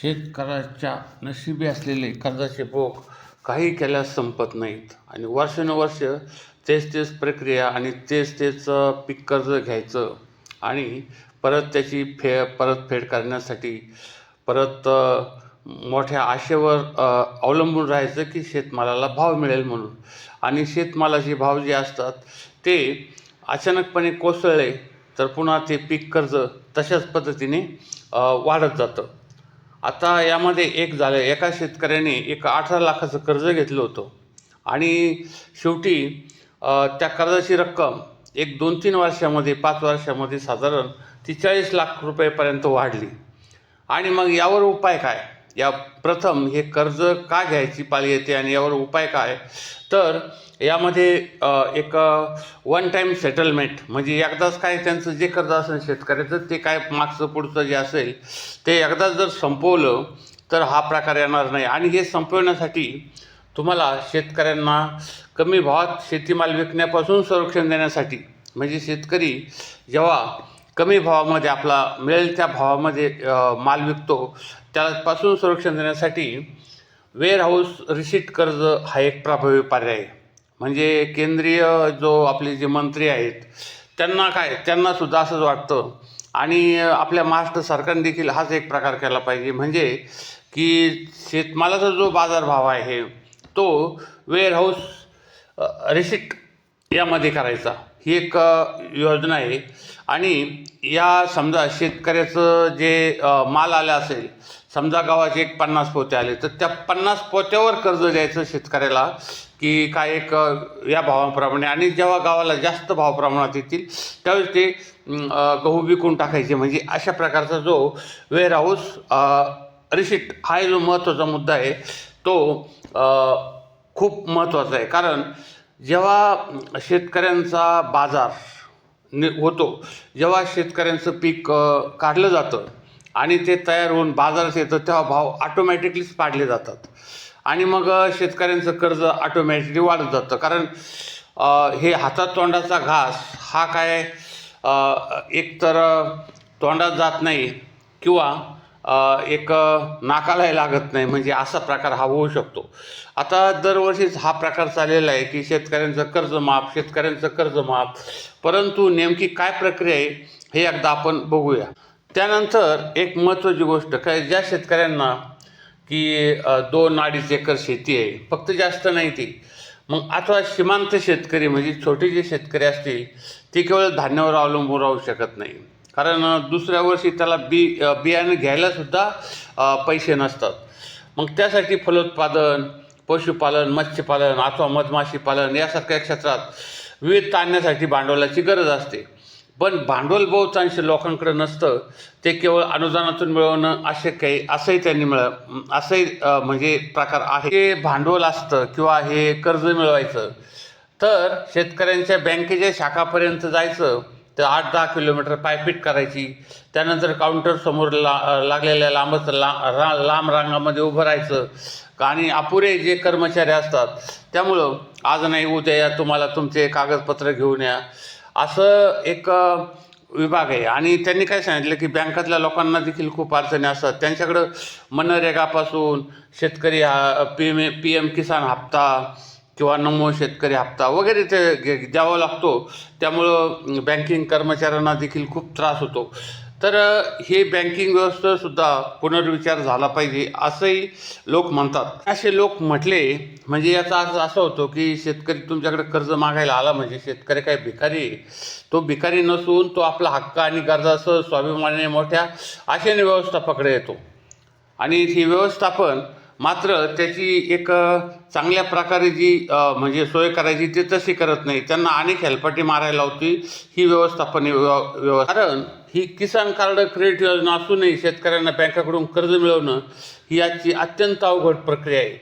शेतकऱ्याच्या नशिबी असलेले कर्जाचे भोग काही केल्यास संपत नाहीत आणि वर्षानुवर्ष तेच तेच प्रक्रिया आणि तेच तेच पीक कर्ज घ्यायचं आणि परत त्याची परतफेड करण्यासाठी परत मोठ्या आशेवर अवलंबून राहायचं की शेतमालाला भाव मिळेल म्हणून. आणि शेतमालाचे भाव जे असतात ते अचानकपणे कोसळले तर पुन्हा ते पीक कर्ज तशाच पद्धतीने वाढत जातं. आता यामध्ये एक झालं, एका शेतकऱ्याने 18 लाखाचं कर्ज घेतलं होतं आणि शेवटी त्या कर्जाची रक्कम एक 2-3 वर्षामध्ये 5 वर्षामध्ये साधारण 40 लाख रुपयेपर्यंत वाढली. आणि मग यावर उपाय काय? प्रथम हे कर्ज का घ्यायची पाळी येते आणि यावर उपाय काय? तर यामध्ये एक वन टाईम सेटलमेंट म्हणजे एकदाच काय त्यांचं जे कर्ज असेल शेतकऱ्याचं ते काय मागचं पुढचं जे असेल ते एकदाच जर संपवलं तर हा प्रकार येणार नाही. आणि हे संपवण्यासाठी तुम्हाला शेतकऱ्यांना कमी भावात शेतीमाल विकण्यापासून संरक्षण देण्यासाठी म्हणजे शेतकरी जेव्हा कमी भावामध्ये आपला मिळेल त्या भावामध्ये माल विकतो त्यापासून संरक्षण देण्यासाठी वेअरहाऊस रिसीट कर्ज हा एक प्रभावी पर्याय आहे. म्हणजे केंद्रीय जो आपले जे मंत्री आहेत त्यांनासुद्धा असंच वाटतं आणि आपल्या महाराष्ट्र सरकारने देखील हाच एक प्रकार केला पाहिजे. म्हणजे की शेतमालाचा जो बाजारभाव आहे तो वेअरहाऊस रिसीट यामध्ये करायचा, ही एक योजना आहे. आणि या समजा शेतकऱ्याचं जे माल आला असेल, समजा गव्हाचे 50 पोते आले तर त्या 50 पोत्यावर कर्ज द्यायचं शेतकऱ्याला की काय एक या भावाप्रमाणे. आणि जेव्हा गावाला जास्त भाव प्रमाणात येतील त्यावेळेस ते गहू विकून टाकायचे. म्हणजे अशा प्रकारचा जो वेअरहाऊस रिसीट हा जो महत्त्वाचा मुद्दा आहे तो खूप महत्त्वाचा आहे. कारण जेव्हा शेतकऱ्यांचा बाजार होतो, जेव्हा शेतकऱ्यांचं पीक काढलं जातं आणि ते तयार होऊन बाजारात येतं तेव्हा भाव ऑटोमॅटिकलीच पाडले जातात आणि मग शेतकऱ्यांचं कर्ज ऑटोमॅटिकली वाढत जातं. कारण हे हातात तोंडाचा घास हा काय एकतर तोंडात जात नाही किंवा एक नाकालाही लागत नाही, म्हणजे असा प्रकार हा होऊ शकतो. आता दरवर्षीच हा प्रकार चाललेला आहे की शेतकऱ्यांचं कर्ज माफ, परंतु नेमकी काय प्रक्रिया आहे हे एकदा आपण बघूया. त्यानंतर एक महत्त्वाची गोष्ट काय, ज्या शेतकऱ्यांना की 2-2.5 एकर शेती आहे, फक्त जास्त नाही ती, मग अथवा सीमांत शेतकरी म्हणजे छोटे जे शेतकरी असतील ते केवळ धान्यावर अवलंबून राहू शकत नाही. कारण दुसऱ्या वर्षी त्याला बियाणं घ्यायलासुद्धा पैसे नसतात. मग त्यासाठी फलोत्पादन, पशुपालन, मत्स्यपालन अथवा मधमाशी पालन यासारख्या क्षेत्रात विविधता आणण्यासाठी भांडवलाची गरज असते. पण भांडवल बहुतांश लोकांकडे नसतं, ते केवळ अनुदानातून मिळवणं असंही त्यांनी असंही म्हणजे प्रकार आहे. हे भांडवल असतं किंवा हे कर्ज मिळवायचं तर शेतकऱ्यांच्या बँकेच्या शाखापर्यंत जायचं तर 8-10 किलोमीटर पायपीट करायची. त्यानंतर काउंटरसमोर लागलेल्या लांब रांगामध्ये उभं राहायचं आणि अपुरे जे कर्मचारी असतात त्यामुळं आज नाही उद्या या, तुम्हाला तुमचे कागदपत्र घेऊन या, असं एक विभाग आहे. आणि त्यांनी काय सांगितलं की बँकातल्या लोकांना देखील खूप अडचणी असतात. त्यांच्याकडं मनरेगापासून शेतकरी PM किसान हप्ता किंवा नमो शेतकरी हप्ता वगैरे ते द्यावा लागतो. त्यामुळं बँकिंग कर्मचाऱ्यांना देखील खूप त्रास होतो. तर हे बँकिंग व्यवस्थेसुद्धा पुनर्विचार झाला पाहिजे असंही लोक म्हणतात. असे लोक म्हटले म्हणजे याचा अर्थ असा होतो की शेतकरी तुमच्याकडे कर्ज मागायला आला म्हणजे शेतकरी काय भिकारी आहे? तो भिकारी नसून तो आपला हक्क आणि गरजासह स्वाभिमानाने मोठ्या आशेने व्यवस्थापकडे येतो. आणि ही व्यवस्थापन मात्र त्याची एक चांगल्या प्रकारे जी म्हणजे सोय करायची ते तशी करत नाही. त्यांना अनेक हेलपाटी मारायला होती ही व्यवस्थापन कारण ही किसान कार्ड क्रेडिट योजना असूनही शेतकऱ्यांना बँकाकडून कर्ज मिळवणं ही आजची अत्यंत अवघड प्रक्रिया आहे.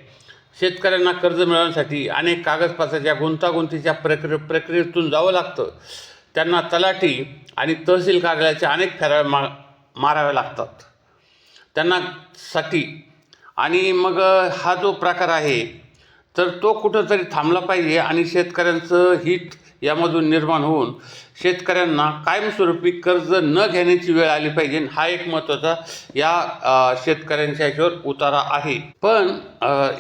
शेतकऱ्यांना कर्ज मिळवण्यासाठी अनेक कागदपत्राच्या गुंतागुंतीच्या प्रक्रियेतून जावं लागतं. त्यांना तलाठी आणि तहसील कार्यालयाच्या अनेक फेऱ्या माराव्या लागतात त्यांना साठी. आणि मग हा जो प्रकार आहे तर तो कुठंतरी थांबला पाहिजे आणि शेतकऱ्यांचं हित यामधून निर्माण होऊन शेतकऱ्यांना कायमस्वरूपी कर्ज न घेण्याची वेळ आली पाहिजे. हा एक महत्त्वाचा या शेतकऱ्यांच्या ह्याच्यावर उतारा आहे. पण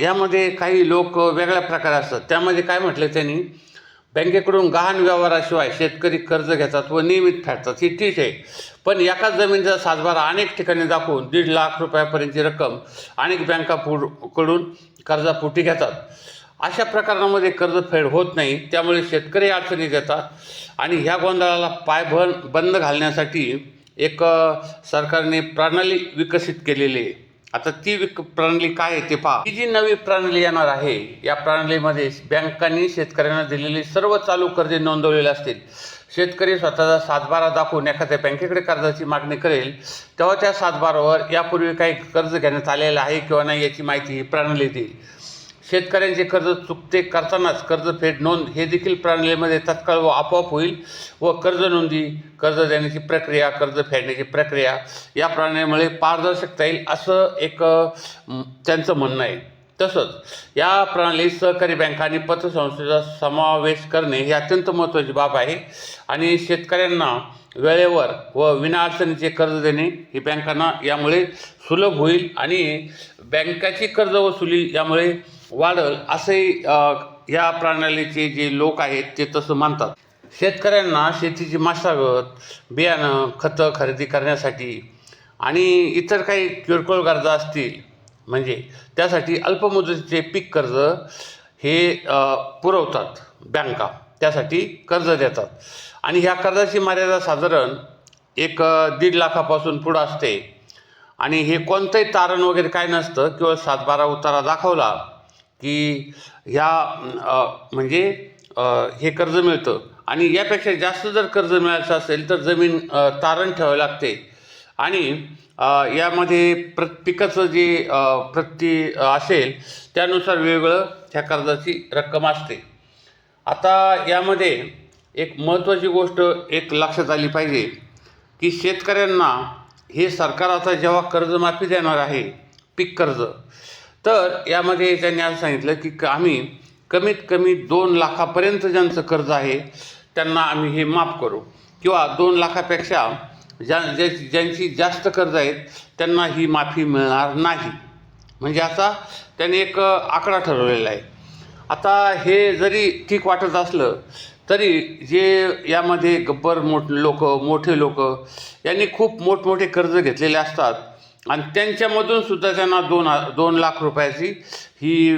यामध्ये काही लोक वेगळ्या प्रकारे असतात. त्यामध्ये काय म्हटलं त्यांनी, बँकेकडून गहाण व्यवहाराशिवाय शेतकरी कर्ज घेतात व नियमित फेडतात, हे ठीक आहे. पण एकाच जमिनीचा सातबारा अनेक ठिकाणी दाखवून 1.5 लाख रुपयापर्यंतची रक्कम अनेक बँकाकडून कर्जापोटी घेतात. अशा प्रकरणामध्ये कर्जफेड होत नाही. त्यामुळे शेतकरी अडचणीत येतात आणि ह्या गोंधळाला बंद घालण्यासाठी एक सरकारने प्रणाली विकसित केलेली आहे. आता ती प्रणाली काय आहे ते पहा. ही जी नवी प्रणाली येणार आहे, या प्रणालीमध्ये बँकांनी शेतकऱ्यांना दिलेली सर्व चालू कर्जे नोंदवलेली असतील. शेतकरी स्वतःचा सातबारा दाखवून एखाद्या बँकेकडे कर्जाची मागणी करेल तेव्हा त्या सातबारावर यापूर्वी काही कर्ज घेण्यात आलेलं आहे किंवा नाही याची माहिती ही प्रणाली देईल. शेतकऱ्यांचे कर्ज चुकते करतानाच कर्जफेड नोंद हे देखील प्रणालीमध्ये तत्काळ व आपोआप होईल व कर्ज नोंदी, कर्ज देण्याची प्रक्रिया, कर्ज फेडण्याची प्रक्रिया या प्रणालीमुळे पारदर्शकता येईल असं एक त्यांचं म्हणणं आहे. तसंच या प्रणालीत सहकारी बँका आणि पतसंस्थेचा समावेश करणे ही अत्यंत महत्त्वाची बाब आहे आणि शेतकऱ्यांना वेळेवर व विनाअडचणीचे कर्ज देणे ही बँकांना यामुळे सुलभ होईल आणि बँकाची कर्ज वसुली यामुळे वाढेल असंही या प्रणालीचे जे लोक आहेत ते तसं मानतात. शेतकऱ्यांना शेतीची मशागत, बियाणं, खतं खरेदी करण्यासाठी आणि इतर काही किरकोळ गरजा असतील म्हणजे त्यासाठी अल्पमुदतीचे पीक कर्ज हे पुरवतात बँका, त्यासाठी कर्ज देतात आणि ह्या कर्जाची मर्यादा साधारण 1.5 लाखापासून पुढं असते आणि हे कोणतंही तारण वगैरे काय नसतं. केवळ सातबारा उतारा दाखवला की म्हणजे हे कर्ज मिळतं आणि यापेक्षा जास्त जर कर्ज मिळायचं असेल तर जमीन तारण ठेवावी लागते आणि यामध्ये पिकाचं जे असेल त्यानुसार वेगळं त्या कर्जाची रक्कम असते. आता यामध्ये एक महत्त्वाची गोष्ट एक लक्षात आली पाहिजे की शेतकऱ्यांना हे सरकार आता जेव्हा कर्जमाफी देणार आहे पीक कर्ज, तर यामध्ये त्यांनी असं सांगितलं की आम्ही कमीत कमी 2 लाखापर्यंत ज्यांचं कर्ज आहे त्यांना आम्ही हे माफ करू किंवा 2 लाखापेक्षा ज्यांची जास्त कर्ज आहेत त्यांना ही माफी मिळणार नाही. म्हणजे असा त्यांनी एक आकडा ठरवलेला आहे. आता हे जरी ठीक वाटत असलं तरी जे यामध्ये गब्बर मोठे लोक यांनी खूप मोठमोठे कर्ज घेतलेले असतात आणि त्यांच्यामधून सुद्धा त्यांना 2 लाख रुपयाची ही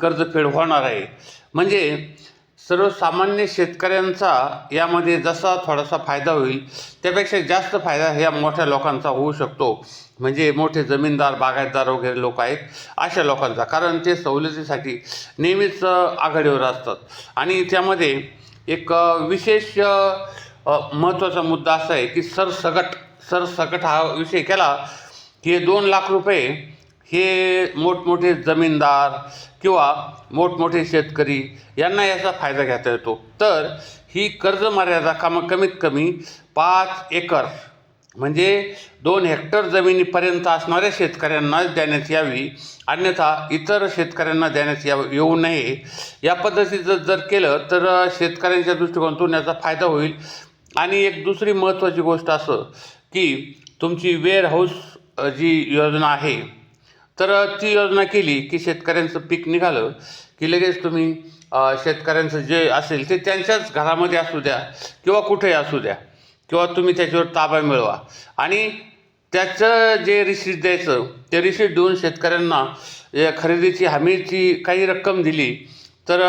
कर्जफेड होणार आहे. म्हणजे सर्वसामान्य शेतकऱ्यांचा यामध्ये जसा थोडासा फायदा होईल त्यापेक्षा जास्त फायदा ह्या मोठ्या लोकांचा होऊ शकतो. म्हणजे मोठे जमीनदार, बागायतदार वगैरे लोक आहेत अशा लोकांचा, कारण ते सवलतीसाठी नेहमीच आघाडीवर असतात. आणि त्यामध्ये एक विशेष महत्त्वाचा मुद्दा असा आहे की सरसकट हा विषय केला की 2 लाख रुपये हे मोठमोठे जमीनदार किंवा मोठमोठे शेतकरी यांना याचा फायदा घेता येतो. तर ही कर्ज मर्यादा कमीत कमी 5 एकर म्हणजे 2 हेक्टर जमिनीपर्यंत असणाऱ्या शेतकऱ्यांनाच देण्यात यावी, अन्यथा इतर शेतकऱ्यांना देण्यात येऊ नये. या पद्धतीचं जर केलं तर शेतकऱ्यांच्या दृष्टिकोनातून याचा फायदा होईल. आणि एक दुसरी महत्त्वाची गोष्ट असं की तुमची वेअर हाऊस जी योजना आहे तर ती योजना केली की शेतकऱ्यांचं पीक निघालं की लगेच तुम्ही शेतकऱ्यांचं जे असेल ते त्यांच्याच घरामध्ये असू द्या किंवा कुठेही असू द्या किंवा तुम्ही त्याच्यावर ताबा मिळवा आणि त्याचं जे रिसीट द्यायचं ते रिसीट देऊन शेतकऱ्यांना खरेदीची हमीची काही रक्कम दिली तर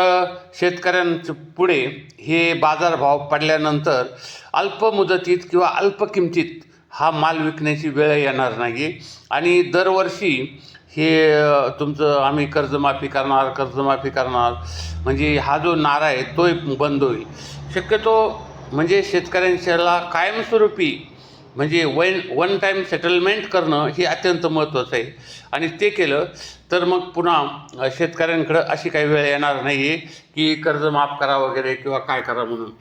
शेतकऱ्यांच्या पुढे हे बाजारभाव पडल्यानंतर अल्प मुदतीत किंवा अल्प किमतीत हा माल विकण्याची वेळ येणार नाही आणि दरवर्षी हे तुमचं आम्ही कर्जमाफी करणार म्हणजे हा जो नारा आहे तोही बंद होईल. शक्यतो म्हणजे शेतकऱ्यांच्याला कायमस्वरूपी म्हणजे वन टाईम सेटलमेंट करणं हे अत्यंत महत्त्वाचं आहे आणि ते केलं तर मग पुन्हा शेतकऱ्यांकडं अशी काही वेळ येणार नाही आहे की कर्ज माफ करा वगैरे किंवा काय करा म्हणून.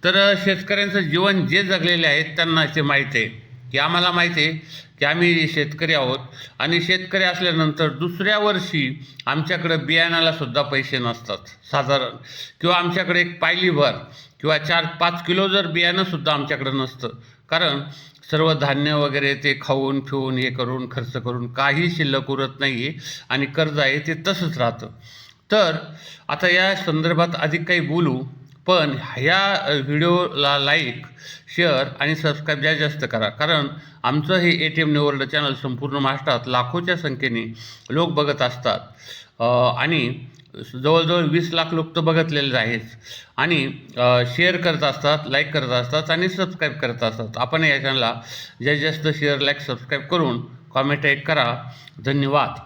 तर शेतकऱ्यांचं जीवन जे जगलेले आहेत त्यांना ते माहीत आहे. की आम्हाला माहिती आहे की आम्ही शेतकरी आहोत आणि शेतकरी असल्यानंतर दुसऱ्या वर्षी आमच्याकडं बियाणालासुद्धा पैसे नसतात साधारण, किंवा आमच्याकडे एक पायलीभर किंवा 4-5 किलो जर बियाणंसुद्धा आमच्याकडं नसतं, कारण सर्व धान्य वगैरे ते खाऊन पिऊन हे करून खर्च करून काही शिल्लक उरत नाही आहे आणि कर्ज आहे ते तसंच राहतं. तर आता या संदर्भात अधिक काही बोलू, पण ह्या व्हिडिओला लाईक, शेअर आणि सबस्क्राईब जास्त करा, कारण आमचं हे ATM न्यू वर्ल्ड चॅनल संपूर्ण महाराष्ट्रात लाखोच्या संख्येने लोक बघत असतात आणि जवळजवळ 20 लाख लोक तर बघितलेले आहेत आणि शेअर करत असतात, लाईक करत असतात आणि सबस्क्राईब करत असतात. आपण या चॅनलला जास्त शेअर, लाईक, सबस्क्राईब करून कॉमेंट एक करा. धन्यवाद.